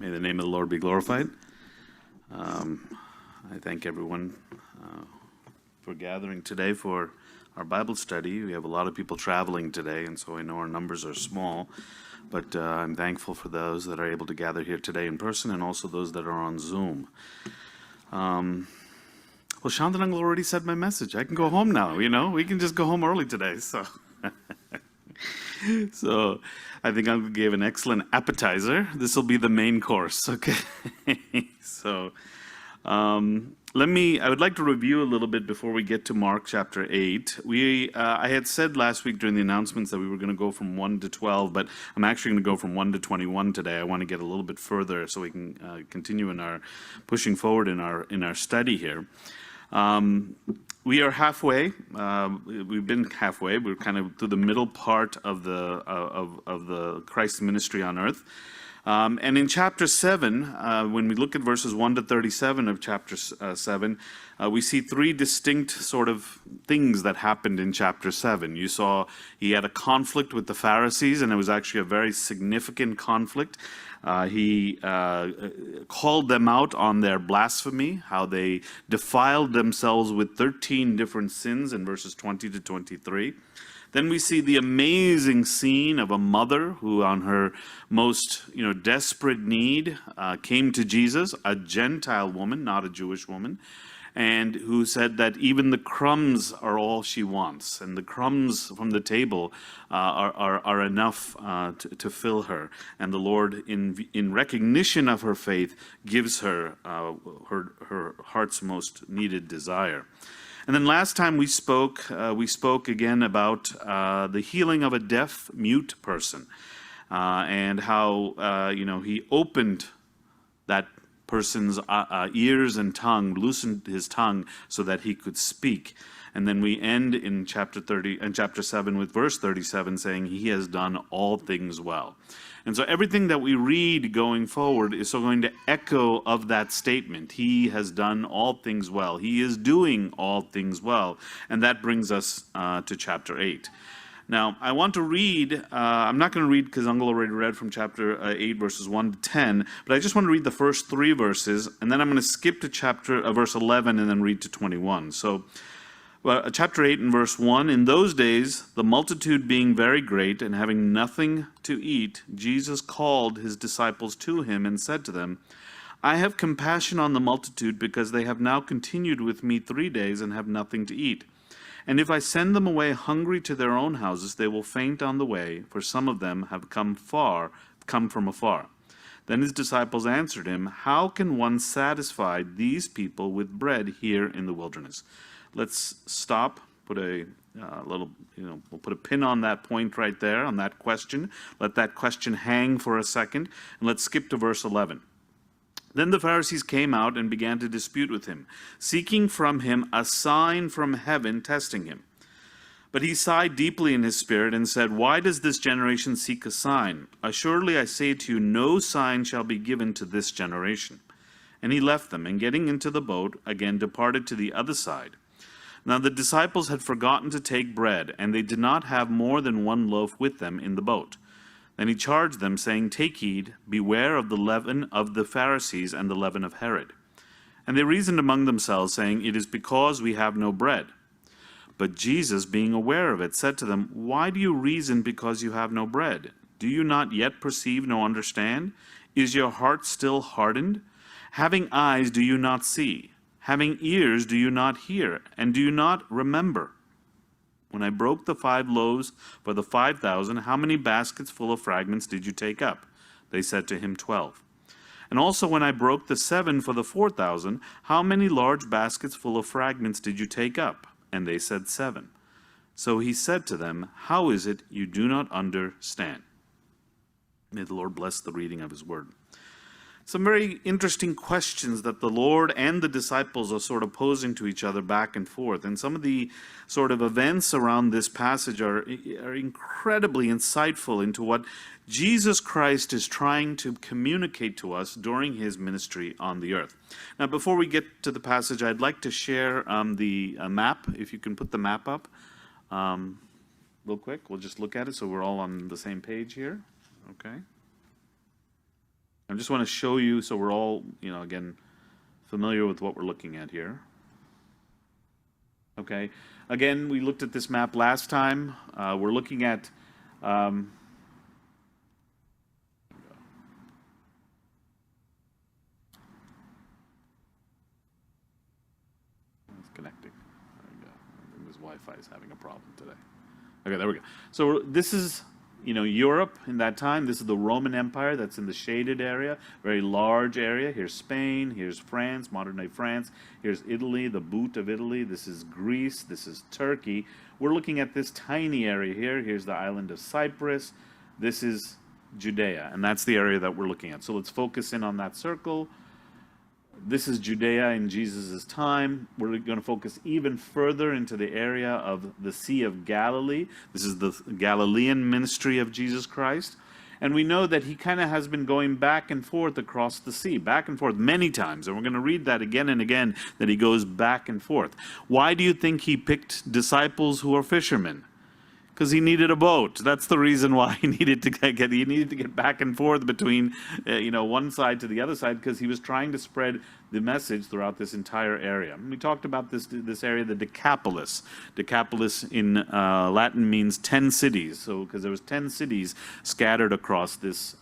May the name of the Lord be glorified. I thank everyone for gathering today for our Bible study. We have a lot of people traveling today, and so I know our numbers are small, but I'm thankful for those that are able to gather here today in person and also those that are on Zoom. Well, Shantanang already said my message. I can go home now, We can just go home early today, so... So I think I gave an excellent appetizer. This will be the main course, okay? So I would like to review a little bit before we get to Mark chapter 8. I had said last week during the announcements that we were going to go from 1 to 12, but I'm actually going to go from 1 to 21 today. I want to get a little bit further so we can continue in our pushing forward in our study here. We are halfway. We've been halfway. We're kind of through the middle part of the Christ's ministry on earth. And in chapter 7, when we look at verses 1 to 37 of chapter 7, we see three distinct sort of things that happened in chapter 7. You saw he had a conflict with the Pharisees, and it was actually a very significant conflict. He called them out on their blasphemy, how they defiled themselves with 13 different sins in verses 20 to 23. Then we see the amazing scene of a mother who on her most desperate need came to Jesus, a Gentile woman, not a Jewish woman, and who said that even the crumbs are all she wants, and the crumbs from the table are enough to fill her. And the Lord, in recognition of her faith, gives her her heart's most needed desire. And then last time we spoke again about the healing of a deaf, mute person, and how he opened that person's ears and tongue, loosened his tongue so that he could speak. And then we end in chapter 7 with verse 37 saying he has done all things well. And so everything that we read going forward is so going to echo of that statement. He has done all things well. He is doing all things well. And that brings us to chapter 8. Now, I want to read, I'm not going to read because Uncle already read from chapter 8, verses 1 to 10, but I just want to read the first 3 verses, and then I'm going to skip to verse 11 and then read to 21. So, chapter 8 and verse 1, in those days, the multitude being very great and having nothing to eat, Jesus called his disciples to him and said to them, I have compassion on the multitude because they have now continued with me 3 days and have nothing to eat. And if I send them away hungry to their own houses, they will faint on the way, for some of them have come from afar. Then his disciples answered him, how can one satisfy these people with bread here in the wilderness? Let's stop, put a we'll put a pin on that point right there, on that question. Let that question hang for a second, and let's skip to verse 11. Then the Pharisees came out and began to dispute with him, seeking from him a sign from heaven, testing him. But he sighed deeply in his spirit and said, why does this generation seek a sign? Assuredly I say to you, no sign shall be given to this generation. And he left them, and getting into the boat, again departed to the other side. Now the disciples had forgotten to take bread, and they did not have more than 1 loaf with them in the boat. Then he charged them, saying, take heed, beware of the leaven of the Pharisees and the leaven of Herod. And they reasoned among themselves, saying, it is because we have no bread. But Jesus, being aware of it, said to them, why do you reason because you have no bread? Do you not yet perceive nor understand? Is your heart still hardened? Having eyes, do you not see? Having ears, do you not hear? And do you not remember? When I broke the 5 loaves for the 5,000, how many baskets full of fragments did you take up? They said to him, 12. And also when I broke the 7 for the 4,000, how many large baskets full of fragments did you take up? And they said, 7. So he said to them, how is it you do not understand? May the Lord bless the reading of his word. Some very interesting questions that the Lord and the disciples are sort of posing to each other back and forth. And some of the sort of events around this passage are incredibly insightful into what Jesus Christ is trying to communicate to us during his ministry on the earth. Now, before we get to the passage, I'd like to share the map. If you can put the map up real quick. We'll just look at it so we're all on the same page here. Okay. I just want to show you so we're all, again, familiar with what we're looking at here. Okay. Again, we looked at this map last time. We're looking at it's connecting. There we go. I think this Wi-Fi is having a problem today. Okay, there we go. So this is, Europe in that time. This is the Roman Empire that's in the shaded area, very large area. Here's Spain, here's France, modern-day France. Here's Italy, the boot of Italy. This is Greece, this is Turkey. We're looking at this tiny area here. Here's the island of Cyprus. This is Judea, and that's the area that we're looking at. So let's focus in on that circle. This is Judea in Jesus' time. We're going to focus even further into the area of the Sea of Galilee. This is the Galilean ministry of Jesus Christ. And we know that he kind of has been going back and forth across the sea, back and forth many times. And we're going to read that again and again, that he goes back and forth. Why do you think he picked disciples who are fishermen? Because he needed a boat. That's the reason why he needed to get back and forth between one side to the other side, because he was trying to spread the message throughout this entire area. And we talked about this area, the Decapolis. Decapolis in Latin means 10 cities. So because there was 10 cities scattered across this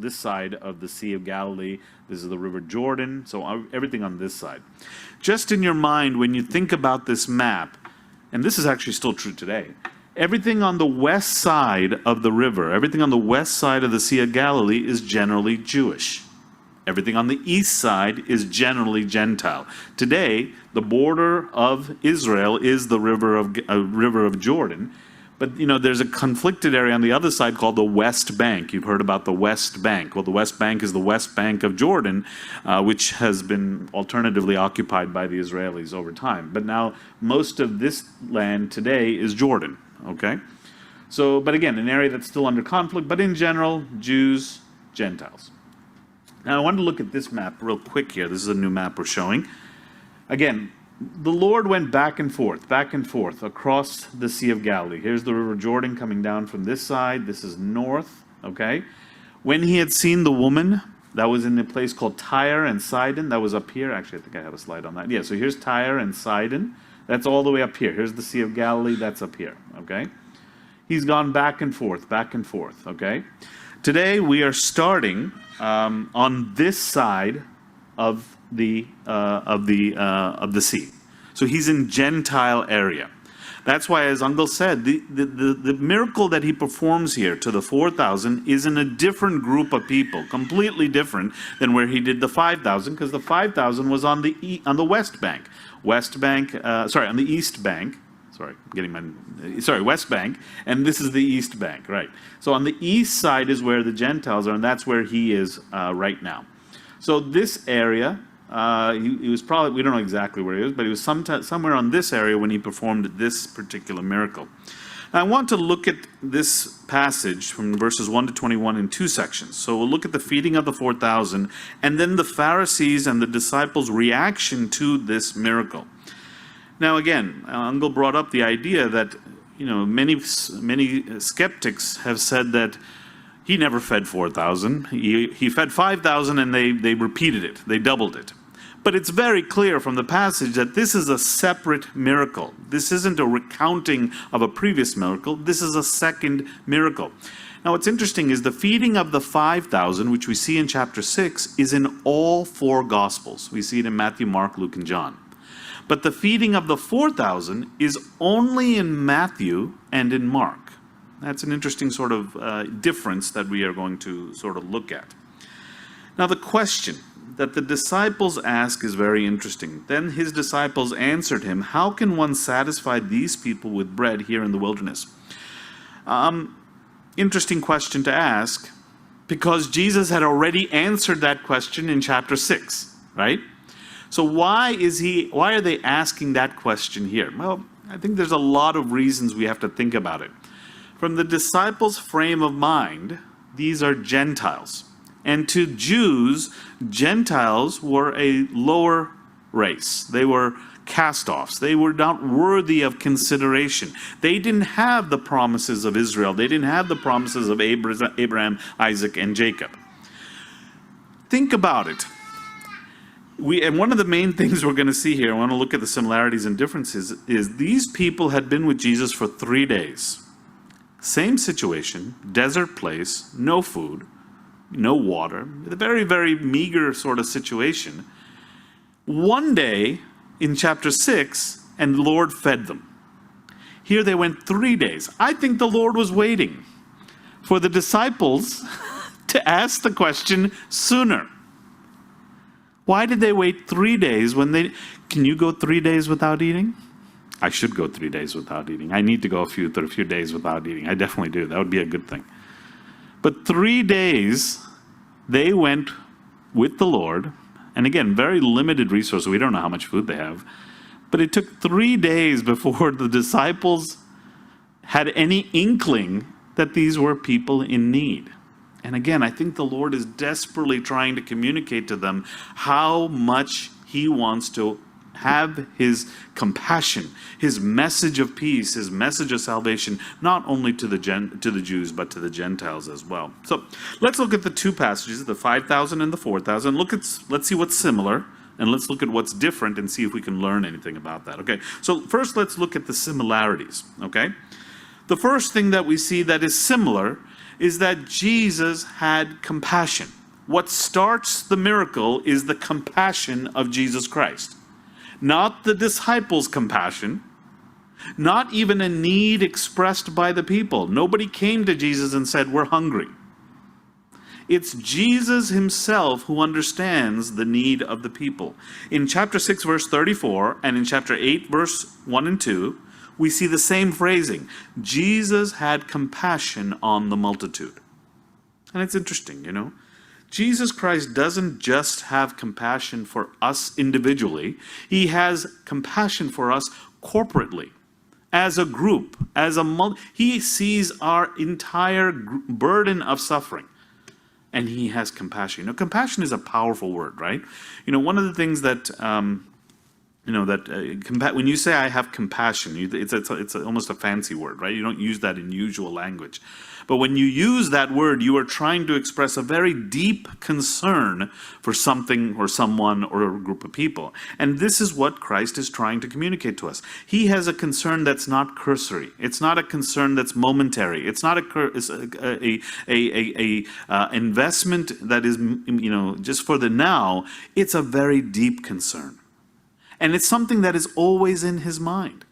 side of the Sea of Galilee. This is the River Jordan. So everything on this side. Just in your mind, when you think about this map, and this is actually still true today, everything on the west side of the river, everything on the west side of the Sea of Galilee is generally Jewish. Everything on the east side is generally Gentile. Today, the border of Israel is the river of Jordan. But, there's a conflicted area on the other side called the West Bank. You've heard about the West Bank. Well, the West Bank is the West Bank of Jordan, which has been alternatively occupied by the Israelis over time. But now most of this land today is Jordan. Okay, so, but again, an area that's still under conflict, but in general, Jews, Gentiles. Now, I wanted to look at this map real quick here. This is a new map we're showing. Again, the Lord went back and forth across the Sea of Galilee. Here's the River Jordan coming down from this side. This is north, okay? When he had seen the woman, that was in a place called Tyre and Sidon. That was up here. Actually, I think I have a slide on that. Yeah, so here's Tyre and Sidon. That's all the way up here. Here's the Sea of Galilee. That's up here, okay? He's gone back and forth, okay? Today, we are starting on this side of the sea. So he's in Gentile area. That's why, as Uncle said, the miracle that he performs here to the 4,000 is in a different group of people, completely different than where he did the 5,000, because the 5,000 was on the West Bank. On the East Bank. West Bank, and this is the East Bank, right? So on the east side is where the Gentiles are, and that's where he is right now. So this area, he was probably, we don't know exactly where he was, but he was somewhere on this area when he performed this particular miracle. Now, I want to look at this passage from verses 1 to 21 in two sections. So we'll look at the feeding of the 4,000, and then the Pharisees and the disciples' reaction to this miracle. Now again, Uncle brought up the idea that, many skeptics have said that he never fed 4,000. He fed 5,000 and they repeated it. They doubled it. But it's very clear from the passage that this is a separate miracle. This isn't a recounting of a previous miracle. This is a second miracle. Now what's interesting is the feeding of the 5,000, which we see in chapter 6, is in all four Gospels. We see it in Matthew, Mark, Luke, and John. But the feeding of the 4,000 is only in Matthew and in Mark. That's an interesting sort of difference that we are going to sort of look at. Now the question that the disciples ask is very interesting. Then his disciples answered him, "How can one satisfy these people with bread here in the wilderness?" Interesting question to ask, because Jesus had already answered that question in chapter 6, right? So why are they asking that question here? Well, I think there's a lot of reasons we have to think about it. From the disciples' frame of mind, these are Gentiles. And to Jews, Gentiles were a lower race. They were cast-offs. They were not worthy of consideration. They didn't have the promises of Israel. They didn't have the promises of Abraham, Isaac, and Jacob. Think about it. And one of the main things we're going to see here, I want to look at the similarities and differences, is these people had been with Jesus for 3 days. Same situation, desert place, no food, no water, a very, very meager sort of situation. One day in chapter 6, and the Lord fed them. Here they went 3 days. I think the Lord was waiting for the disciples to ask the question sooner. Why did they wait 3 days when they... Can you go 3 days without eating? I should go 3 days without eating. I need to go a few days without eating. I definitely do. That would be a good thing. But 3 days, they went with the Lord. And again, very limited resources. We don't know how much food they have. But it took 3 days before the disciples had any inkling that these were people in need. And again, I think the Lord is desperately trying to communicate to them how much He wants to have His compassion, His message of peace, His message of salvation, not only to the Jews, but to the Gentiles as well. So let's look at the two passages, the 5,000 and the 4,000. Let's see what's similar, and let's look at what's different and see if we can learn anything about that. Okay, so first let's look at the similarities, okay? The first thing that we see that is similar is that Jesus had compassion. What starts the miracle is the compassion of Jesus Christ. Not the disciples' compassion, not even a need expressed by the people. Nobody came to Jesus and said, "We're hungry." It's Jesus Himself who understands the need of the people. In chapter 6, verse 34, and in chapter 8, verse 1 and 2, we see the same phrasing. Jesus had compassion on the multitude. And it's interesting, you know. Jesus Christ doesn't just have compassion for us individually. He has compassion for us corporately, as a group, He sees our entire burden of suffering. And He has compassion. You know, compassion is a powerful word, right? You know, one of the things that... when you say I have compassion, it's almost a fancy word, right? You don't use that in usual language. But when you use that word, you are trying to express a very deep concern for something or someone or a group of people. And this is what Christ is trying to communicate to us. He has a concern that's not cursory. It's not a concern that's momentary. It's not a investment that is, just for the now. It's a very deep concern. And it's something that is always in His mind.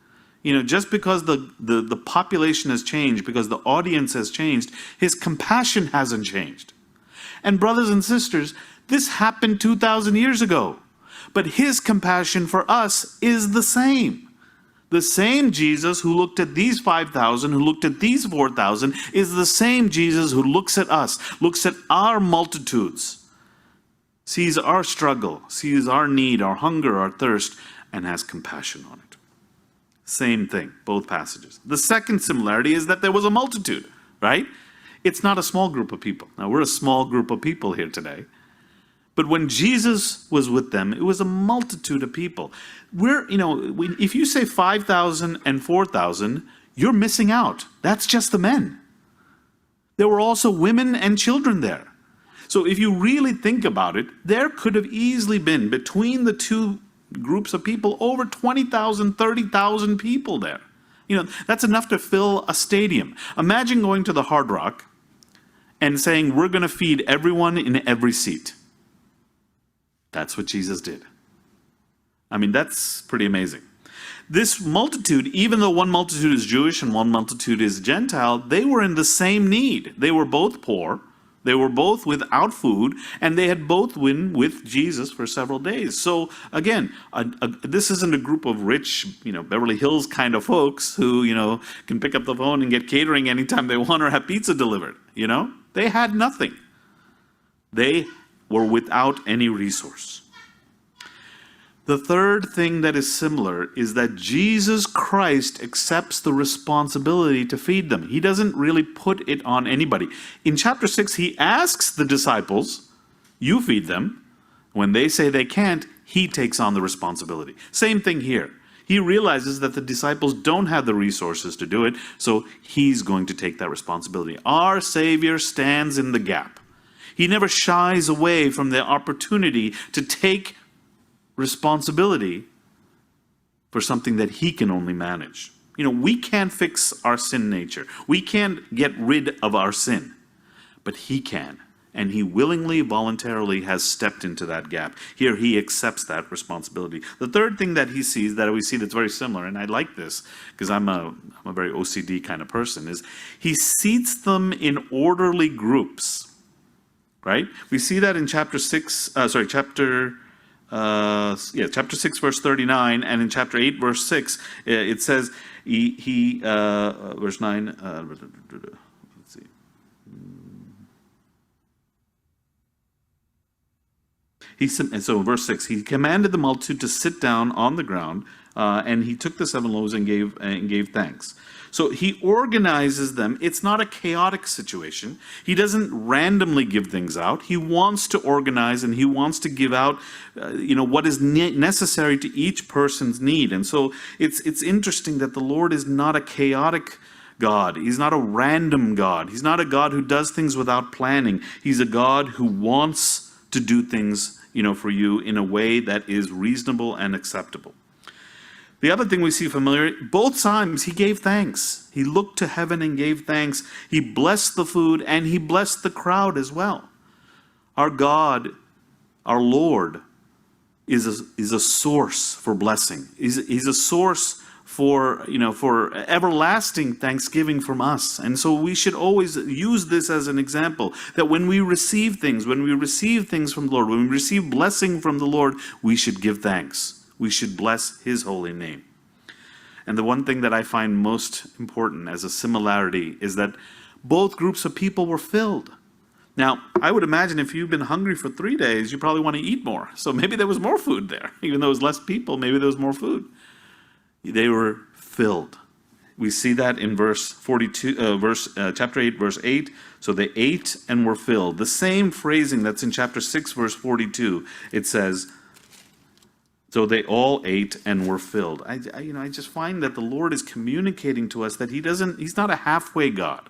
You know, just because the population has changed, because the audience has changed, His compassion hasn't changed. And brothers and sisters, this happened 2,000 years ago. But His compassion for us is the same. The same Jesus who looked at these 5,000, who looked at these 4,000, is the same Jesus who looks at us, looks at our multitudes, sees our struggle, sees our need, our hunger, our thirst, and has compassion on it. Same thing, both passages. The second similarity is that there was a multitude, right? It's not a small group of people. Now, we're a small group of people here today. But when Jesus was with them, it was a multitude of people. If you say 5,000 and 4,000, you're missing out. That's just the men. There were also women and children there. So if you really think about it, there could have easily been, between the two groups of people, over 20,000, 30,000 people there. You know, that's enough to fill a stadium. Imagine going to the Hard Rock and saying, we're going to feed everyone in every seat. That's what Jesus did. I mean, that's pretty amazing. This multitude, even though one multitude is Jewish and one multitude is Gentile, they were in the same need. They were both poor. They were both without food, and they had both been with Jesus for several days. So again, this isn't a group of rich, Beverly Hills kind of folks who, can pick up the phone and get catering anytime they want or have pizza delivered. They had nothing. They were without any resource. The third thing that is similar is that Jesus Christ accepts the responsibility to feed them. He doesn't really put it on anybody. In chapter 6, He asks the disciples, you feed them. When they say they can't, He takes on the responsibility. Same thing here. He realizes that the disciples don't have the resources to do it, so He's going to take that responsibility. Our Savior stands in the gap. He never shies away from the opportunity to take responsibility for something that he can only manage. We can't fix our sin nature. We can't get rid of our sin, but he can. And he willingly, voluntarily has stepped into that gap. Here he accepts that responsibility. The third thing that he sees, that we see that's very similar, and I like this because I'm a very OCD kind of person, is he seats them in orderly groups, right? We see that in chapter 6, chapter 6, verse 39, and in chapter 8, verse 6, it says, verse 9, let's see. So verse 6, he commanded the multitude to sit down on the ground, and he took the 7 loaves and gave thanks. So he organizes them. It's not a chaotic situation. He doesn't randomly give things out. He wants to organize, and he wants to give out, what is necessary to each person's need. And so it's interesting that the Lord is not a chaotic God. He's not a random God. He's not a God who does things without planning. He's a God who wants to do things, for you in a way that is reasonable and acceptable. The other thing we see familiar, both times he gave thanks. He looked to heaven and gave thanks. He blessed the food and he blessed the crowd as well. Our God, our Lord, is a source for blessing. He's a source for everlasting thanksgiving from us. And so we should always use this as an example, that when we receive things from the Lord, when we receive blessing from the Lord, we should give thanks. We should bless his holy name. And the one thing that I find most important as a similarity is that both groups of people were filled. Now, I would imagine if you've been hungry for 3 days, you probably want to eat more. So maybe there was more food there. Even though it was less people, maybe there was more food. They were filled. We see that in verse 42, chapter 8, verse 8. So they ate and were filled. The same phrasing that's in chapter 6, verse 42. It says, so they all ate and were filled. I just find that the Lord is communicating to us that he's not a halfway God.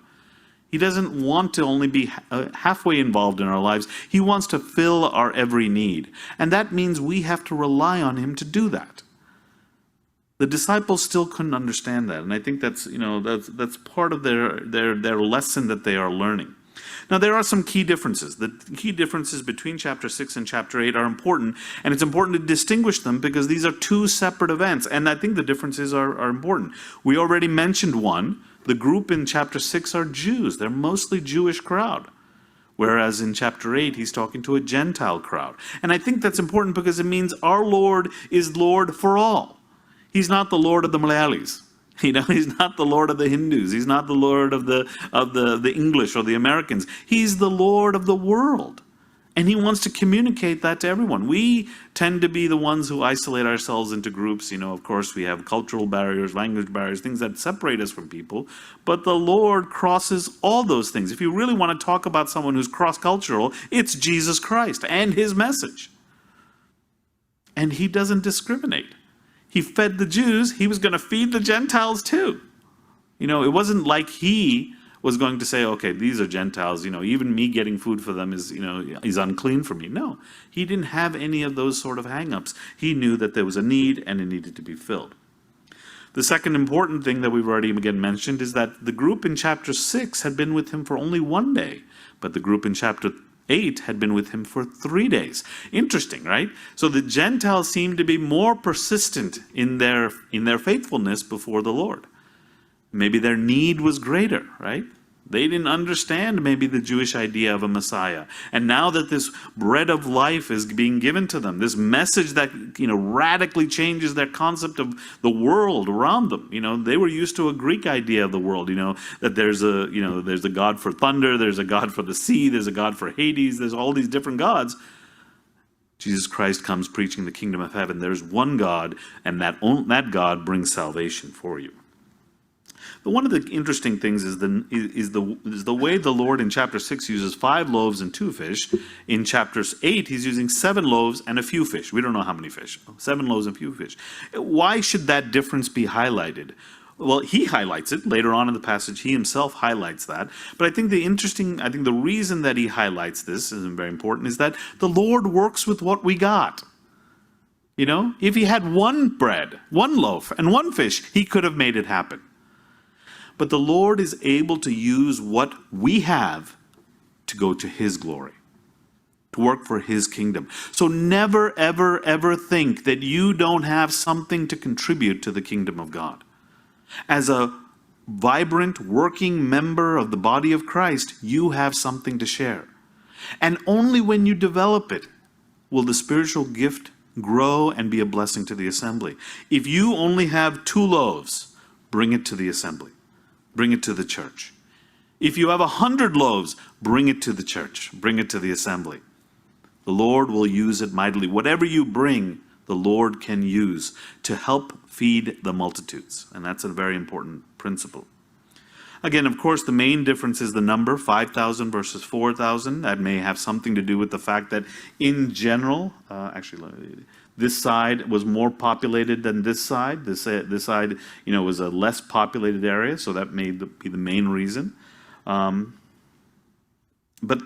He doesn't want to only be halfway involved in our lives. He wants to fill our every need. And that means we have to rely on him to do that. The disciples still couldn't understand that. And I think that's part of their lesson that they are learning. Now, there are some key differences. The key differences between chapter 6 and chapter 8 are important, and it's important to distinguish them because these are two separate events, and I think the differences are important. We already mentioned one. The group in chapter 6 are Jews. They're mostly Jewish crowd, whereas in chapter 8, he's talking to a Gentile crowd. And I think that's important because it means our Lord is Lord for all. He's not the Lord of the Malayalis. He's not the Lord of the Hindus. He's not the Lord of the English or the Americans. He's the Lord of the world. And he wants to communicate that to everyone. We tend to be the ones who isolate ourselves into groups. Of course, we have cultural barriers, language barriers, things that separate us from people. But the Lord crosses all those things. If you really want to talk about someone who's cross-cultural, it's Jesus Christ and his message. And he doesn't discriminate. He fed the Jews, he was going to feed the Gentiles too. It wasn't like he was going to say, okay, these are Gentiles, even me getting food for them is unclean for me. No, he didn't have any of those sort of hang-ups. He knew that there was a need and it needed to be filled. The second important thing that we've already again mentioned is that the group in chapter 6 had been with him for only 1 day, but the group in chapter 8 had been with him for 3 days. Interesting, right? So the Gentiles seem to be more persistent in their faithfulness before the Lord. Maybe their need was greater, right? They didn't understand maybe the Jewish idea of a Messiah. And now that this bread of life is being given to them, this message that, radically changes their concept of the world around them. They were used to a Greek idea of the world, that there's a God for thunder, there's a God for the sea, there's a God for Hades, there's all these different gods. Jesus Christ comes preaching the kingdom of heaven. There's one God, and that God brings salvation for you. But one of the interesting things is the way the Lord in chapter 6 uses 5 loaves and 2 fish. In chapter 8, he's using 7 loaves and a few fish. We don't know how many fish. 7 loaves and a few fish. Why should that difference be highlighted? Well, he highlights it later on in the passage. He himself highlights that. But I think the reason that he highlights this is very important is that the Lord works with what we got. You know, if he had one bread, one loaf, and one fish, he could have made it happen. But the Lord is able to use what we have to go to his glory, to work for his kingdom. So never, ever, ever think that you don't have something to contribute to the kingdom of God. As a vibrant, working member of the body of Christ, you have something to share. And only when you develop it will the spiritual gift grow and be a blessing to the assembly. If you only have 2 loaves, bring it to the assembly. Bring it to the church. If you have 100 loaves, bring it to the church. Bring it to the assembly. The Lord will use it mightily. Whatever you bring, the Lord can use to help feed the multitudes. And that's a very important principle. Again, of course, the main difference is the number, 5,000 versus 4,000. That may have something to do with the fact that in general, this side was more populated than this side. This side, was a less populated area, so that may be the main reason. But,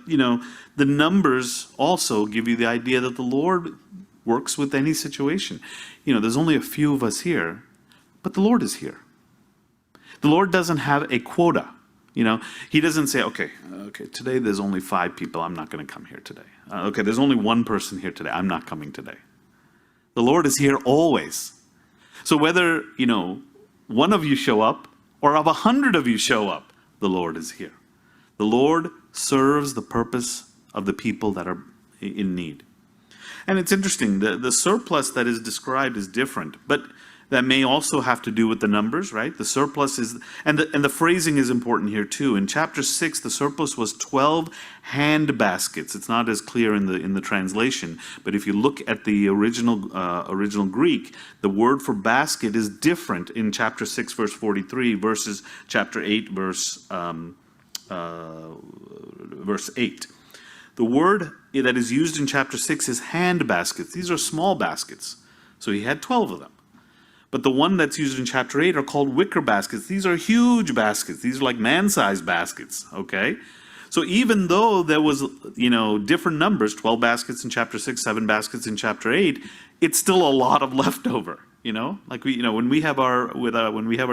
the numbers also give you the idea that the Lord works with any situation. There's only a few of us here, but the Lord is here. The Lord doesn't have a quota. He doesn't say, okay, today there's only 5 people. I'm not going to come here today. Okay, there's only 1 person here today. I'm not coming today. The Lord is here always. So whether, 1 of you show up or of 100 of you show up, the Lord is here. The Lord serves the purpose of the people that are in need. And it's interesting, the surplus that is described is different, but that may also have to do with the numbers, right? The surplus is, and the phrasing is important here too. In chapter 6, the surplus was 12 hand baskets. It's not as clear in the translation, but if you look at the original Greek, the word for basket is different in chapter 6, verse 43 versus chapter 8, verse 8. The word that is used in chapter 6 is hand baskets. These are small baskets. So he had 12 of them. But the one that's used in chapter 8 are called wicker baskets. These are huge baskets. These are like man-sized baskets, okay? So even though there was, different numbers, 12 baskets in chapter 6, 7 baskets in chapter 8, it's still a lot of leftover, Like when we have our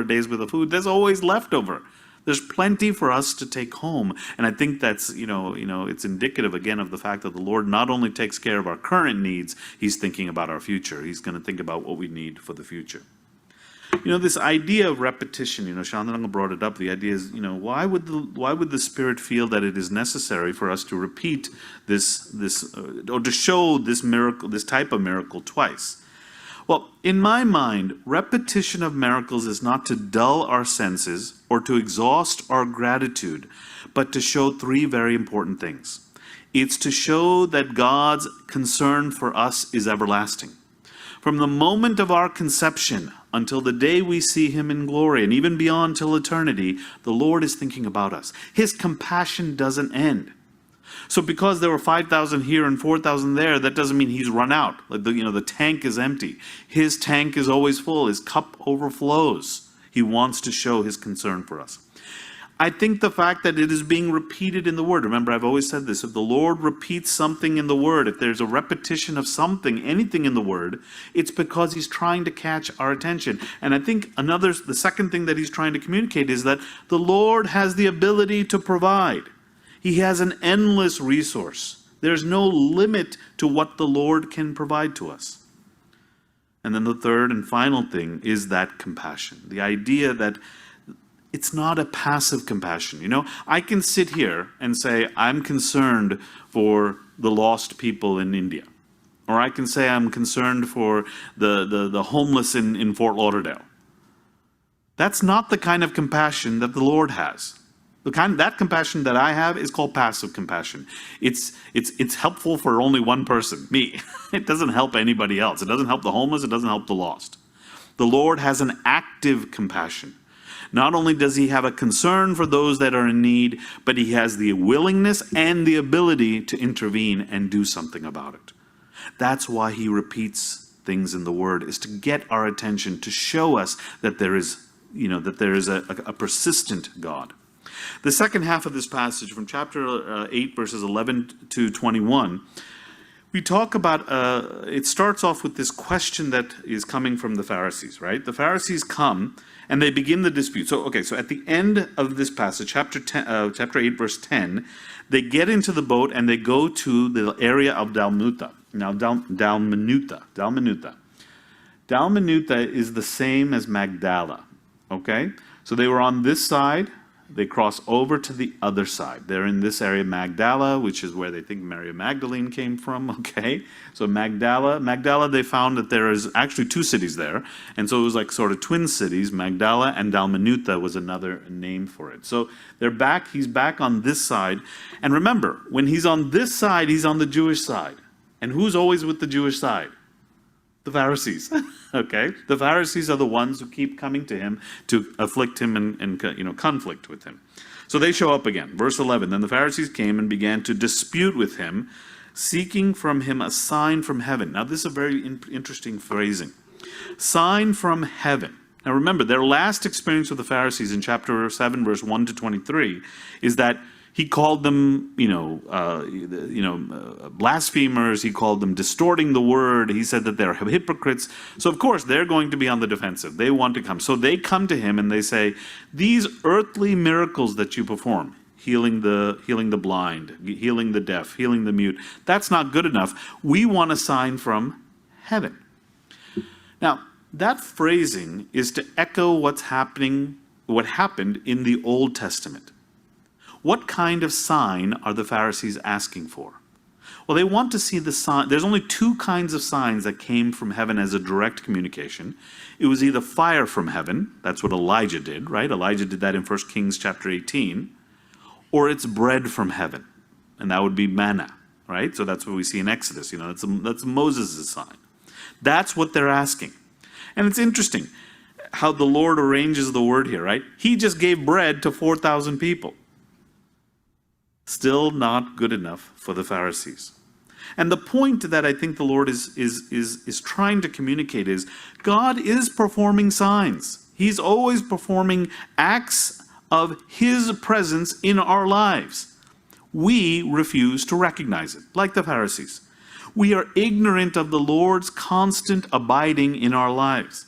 days with the food, there's always leftover. There's plenty for us to take home. And I think that's, it's indicative again of the fact that the Lord not only takes care of our current needs, he's thinking about our future. He's going to think about what we need for the future. This idea of repetition, Shantaranga brought it up. The idea is, why would the Spirit feel that it is necessary for us to repeat this or to show this miracle, this type of miracle twice? Well, in my mind, repetition of miracles is not to dull our senses or to exhaust our gratitude, but to show 3 very important things. It's to show that God's concern for us is everlasting. From the moment of our conception until the day we see him in glory, and even beyond till eternity, the Lord is thinking about us. His compassion doesn't end. So because there were 5,000 here and 4,000 there, that doesn't mean he's run out. Like the tank is empty. His tank is always full. His cup overflows. He wants to show his concern for us. I think the fact that it is being repeated in the Word, remember I've always said this, if the Lord repeats something in the Word, if there's a repetition of something, anything in the Word, it's because he's trying to catch our attention. And I think the second thing that he's trying to communicate is that the Lord has the ability to provide. He has an endless resource. There's no limit to what the Lord can provide to us. And then the third and final thing is that compassion. The idea that it's not a passive compassion. I can sit here and say, I'm concerned for the lost people in India. Or I can say I'm concerned for the homeless in Fort Lauderdale. That's not the kind of compassion that the Lord has. That compassion that I have is called passive compassion. It's helpful for only one person, me. It doesn't help anybody else. It doesn't help the homeless. It doesn't help the lost. The Lord has an active compassion. Not only does he have a concern for those that are in need, but he has the willingness and the ability to intervene and do something about it. That's why he repeats things in the Word, is to get our attention, to show us that there is that there is a persistent God. The second half of this passage, from chapter 8, verses 11 to 21, we talk about, it starts off with this question that is coming from the Pharisees, right? The Pharisees come and they begin the dispute. So at the end of this passage, chapter 8, verse 10, they get into the boat and they go to the area of Dalmanutha. Now, Dalmanutha is the same as Magdala, okay? So they were on this side. They cross over to the other side. They're in this area, Magdala, which is where they think Mary Magdalene came from, okay? So Magdala, they found that there is actually two cities there. And so it was like sort of twin cities. Magdala and Dalmanutha was another name for it. So they're back, he's back on this side. And remember, when he's on this side, he's on the Jewish side. And who's always with the Jewish side? The Pharisees, okay? The Pharisees are the ones who keep coming to him to afflict him and conflict with him. So they show up again. Verse 11, then the Pharisees came and began to dispute with him, seeking from him a sign from heaven. Now this is a very interesting phrasing. Sign from heaven. Now remember, their last experience with the Pharisees in chapter 7, verse 1 to 23, is that he called them, blasphemers. He called them distorting the word. He said that they're hypocrites. So of course they're going to be on the defensive. They want to come. So they come to him and they say, these earthly miracles that you perform, healing the blind, healing the deaf, healing the mute, that's not good enough. We want a sign from heaven. Now that phrasing is to echo what happened in the Old Testament. What kind of sign are the Pharisees asking for? Well, they want to see the sign. There's only two kinds of signs that came from heaven as a direct communication. It was either fire from heaven, that's what Elijah did, right? Elijah did that in 1 Kings chapter 18. Or it's bread from heaven, and that would be manna, right? So that's what we see in Exodus, that's Moses' sign. That's what they're asking. And it's interesting how the Lord arranges the word here, right? He just gave bread to 4,000 people. Still not good enough for the Pharisees. And the point that I think the Lord is trying to communicate is God is performing signs. He's always performing acts of his presence in our lives. We refuse to recognize it, like the Pharisees. We are ignorant of the Lord's constant abiding in our lives.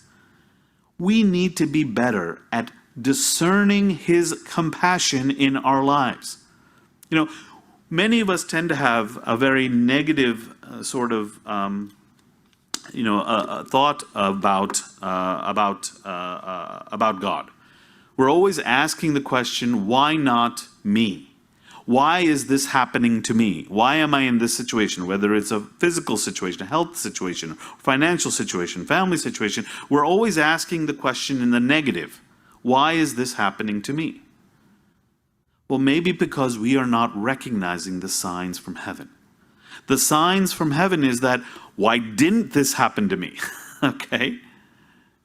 We need to be better at discerning his compassion in our lives. Many of us tend to have a very negative thought about God. We're always asking the question, why not me? Why is this happening to me? Why am I in this situation? Whether it's a physical situation, a health situation, financial situation, family situation, we're always asking the question in the negative. Why is this happening to me? Well, maybe because we are not recognizing the signs from heaven. The signs from heaven is that, why didn't this happen to me? Okay?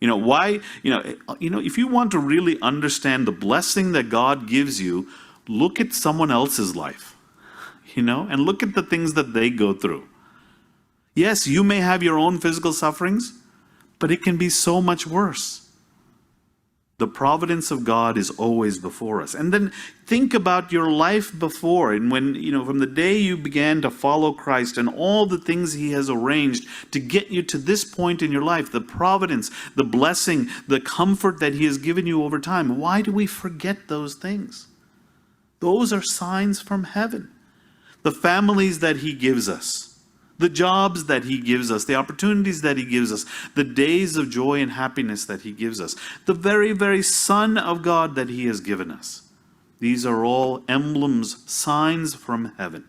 Why, if you want to really understand the blessing that God gives you, look at someone else's life, and look at the things that they go through. Yes, you may have your own physical sufferings, but it can be so much worse. The providence of God is always before us. And then think about your life before, and when, from the day you began to follow Christ and all the things he has arranged to get you to this point in your life, the providence, the blessing, the comfort that he has given you over time. Why do we forget those things? Those are signs from heaven. The families that he gives us, the jobs that he gives us, the opportunities that he gives us, the days of joy and happiness that he gives us, the very, very Son of God that he has given us. These are all emblems, signs from heaven.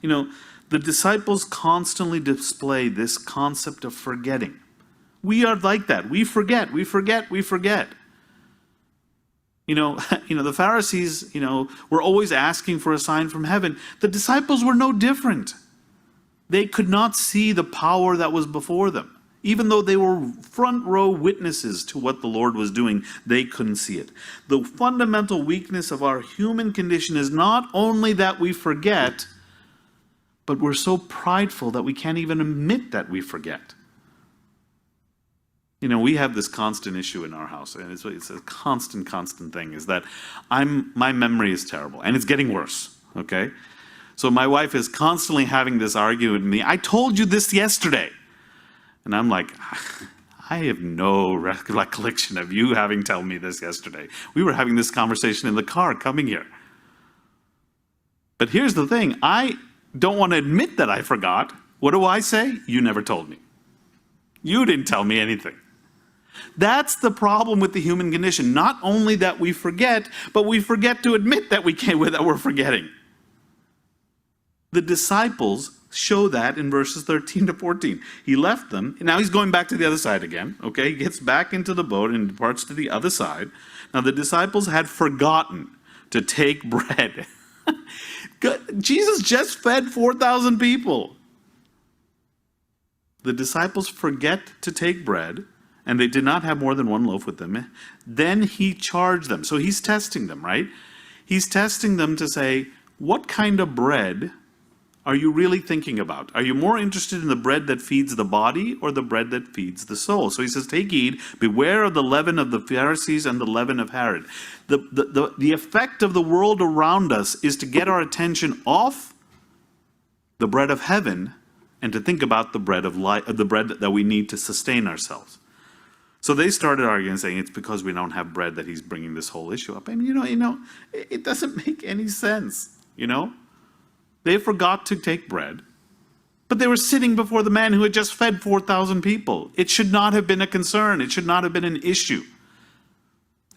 The disciples constantly display this concept of forgetting. We are like that. We forget. The Pharisees, were always asking for a sign from heaven. The disciples were no different. They could not see the power that was before them. Even though they were front row witnesses to what the Lord was doing, they couldn't see it. The fundamental weakness of our human condition is not only that we forget, but we're so prideful that we can't even admit that we forget. We have this constant issue in our house, and it's a constant thing, is that my memory is terrible, and it's getting worse, okay? So my wife is constantly having this argument with me. I told you this yesterday. And I'm like, I have no recollection of you having told me this yesterday. We were having this conversation in the car coming here. But here's the thing. I don't want to admit that I forgot. What do I say? You never told me. You didn't tell me anything. That's the problem with the human condition. Not only that we forget, but we forget to admit that that we're forgetting. The disciples show that in verses 13 to 14. He left them. Now he's going back to the other side again. Okay, he gets back into the boat and departs to the other side. Now the disciples had forgotten to take bread. Jesus just fed 4,000 people. The disciples forget to take bread, and they did not have more than one loaf with them. Then he charged them. So he's testing them, right? He's testing them to say, what kind of bread are you really thinking about? Are you more interested in the bread that feeds the body or the bread that feeds the soul? So he says, take heed, beware of the leaven of the Pharisees and the leaven of Herod. The effect of the world around us is to get our attention off the bread of heaven and to think about the bread of life, the bread that we need to sustain ourselves. So they started arguing, saying it's because we don't have bread that he's bringing this whole issue up. And it doesn't make any sense, They forgot to take bread, but they were sitting before the man who had just fed 4,000 people. It should not have been a concern. It should not have been an issue.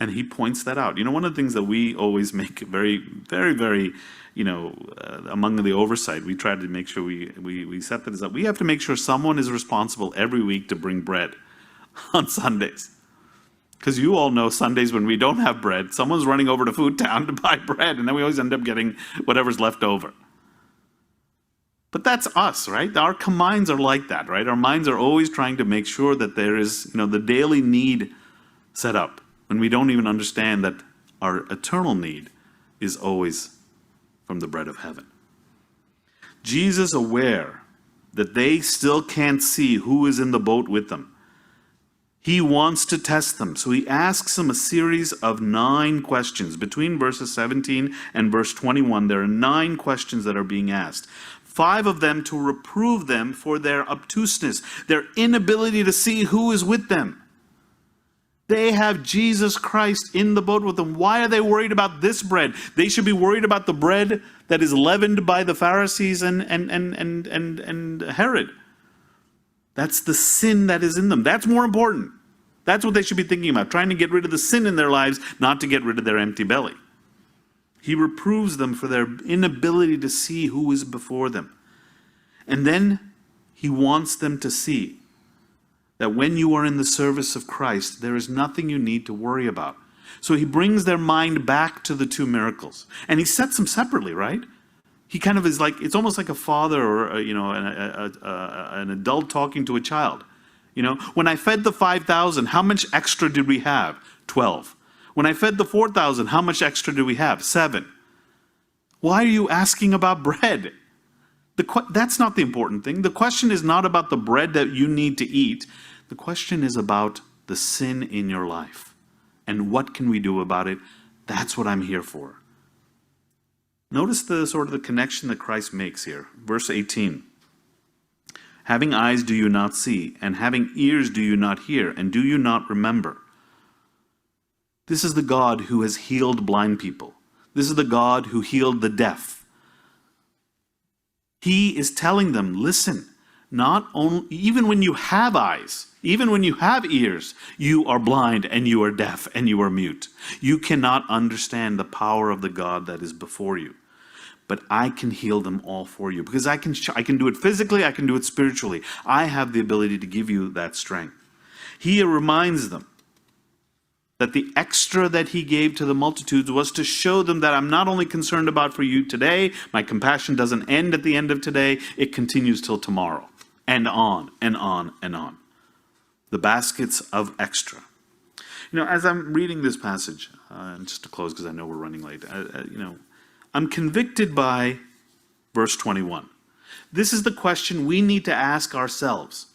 And he points that out. One of the things that we always make very, very, very, among the oversight, we try to make sure we set this up. We have to make sure someone is responsible every week to bring bread on Sundays. Because you all know Sundays when we don't have bread, someone's running over to Food Town to buy bread, and then we always end up getting whatever's left over. But that's us, right? Our minds are like that, right? Our minds are always trying to make sure that there is, the daily need set up, when we don't even understand that our eternal need is always from the bread of heaven. Jesus, aware that they still can't see who is in the boat with them, he wants to test them. So he asks them a series of 9 questions. Between verses 17 and verse 21, there are 9 questions that are being asked. 5 of them to reprove them for their obtuseness, their inability to see who is with them. They have Jesus Christ in the boat with them. Why are they worried about this bread? They should be worried about the bread that is leavened by the Pharisees and Herod. That's the sin that is in them. That's more important. That's what they should be thinking about, trying to get rid of the sin in their lives, not to get rid of their empty belly. He reproves them for their inability to see who is before them. And then he wants them to see that when you are in the service of Christ, there is nothing you need to worry about. So he brings their mind back to the 2 miracles. And he sets them separately, right? He kind of is like, it's almost like a father or an adult talking to a child. When I fed the 5,000, how much extra did we have? 12. When I fed the 4,000, how much extra did we have? 7. Why are you asking about bread? That's not the important thing. The question is not about the bread that you need to eat. The question is about the sin in your life. And what can we do about it? That's what I'm here for. Notice the connection that Christ makes here. Verse 18. Having eyes do you not see, and having ears do you not hear, and do you not remember? This is the God who has healed blind people. This is the God who healed the deaf. He is telling them, listen, even when you have eyes, even when you have ears, you are blind and you are deaf and you are mute. You cannot understand the power of the God that is before you. But I can heal them all for you because I can do it physically, I can do it spiritually. I have the ability to give you that strength. He reminds them that the extra that he gave to the multitudes was to show them that I'm not only concerned about for you today, my compassion doesn't end at the end of today, it continues till tomorrow, and on, and on, and on. The baskets of extra. As I'm reading this passage, and just to close because I know we're running late, I'm convicted by verse 21. This is the question we need to ask ourselves.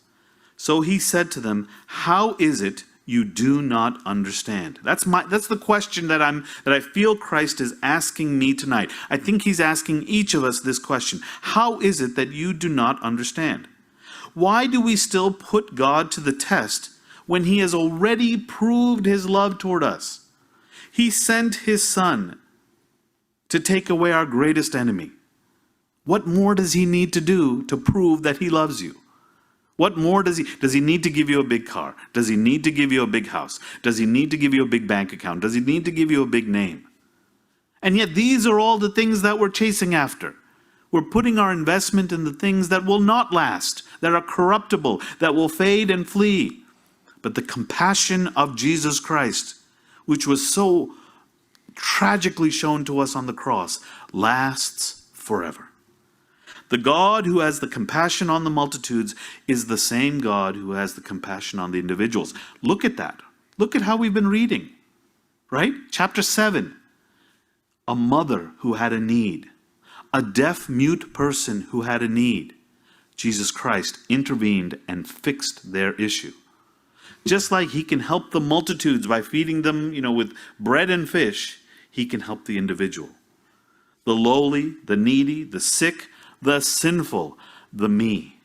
So he said to them, how is it you do not understand? That's the question that I feel Christ is asking me tonight. I think he's asking each of us this question. How is it that you do not understand? Why do we still put God to the test when he has already proved his love toward us? He sent his Son to take away our greatest enemy. What more does he need to do to prove that he loves you? What more does he need to give you a big car? Does he need to give you a big house? Does he need to give you a big bank account? Does he need to give you a big name? And yet these are all the things that we're chasing after. We're putting our investment in the things that will not last, that are corruptible, that will fade and flee. But the compassion of Jesus Christ, which was so tragically shown to us on the cross, lasts forever. The God who has the compassion on the multitudes is the same God who has the compassion on the individuals. Look at that. Look at how we've been reading, right? Chapter 7, a mother who had a need, a deaf, mute person who had a need. Jesus Christ intervened and fixed their issue. Just like he can help the multitudes by feeding them, with bread and fish, he can help the individual. The lowly, the needy, the sick, the sinful, the me.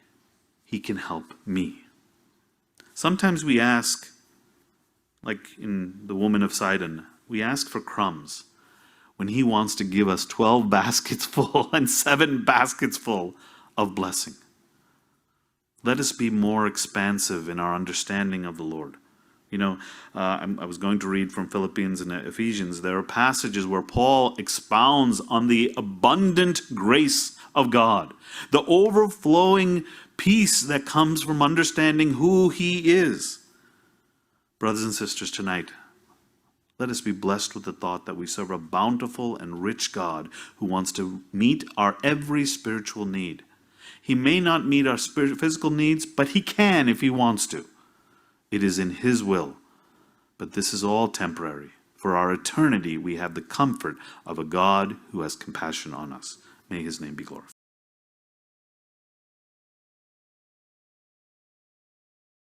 He can help me. Sometimes we ask, like in the woman of Sidon, we ask for crumbs when he wants to give us 12 baskets full and 7 baskets full of blessing. Let us be more expansive in our understanding of the Lord. I was going to read from Philippians and Ephesians. There are passages where Paul expounds on the abundant grace of God, the overflowing peace that comes from understanding who he is. Brothers and sisters, tonight, let us be blessed with the thought that we serve a bountiful and rich God who wants to meet our every spiritual need. He may not meet our physical needs, but he can if he wants to. It is in his will. But this is all temporary. For our eternity, we have the comfort of a God who has compassion on us. May his name be glorified.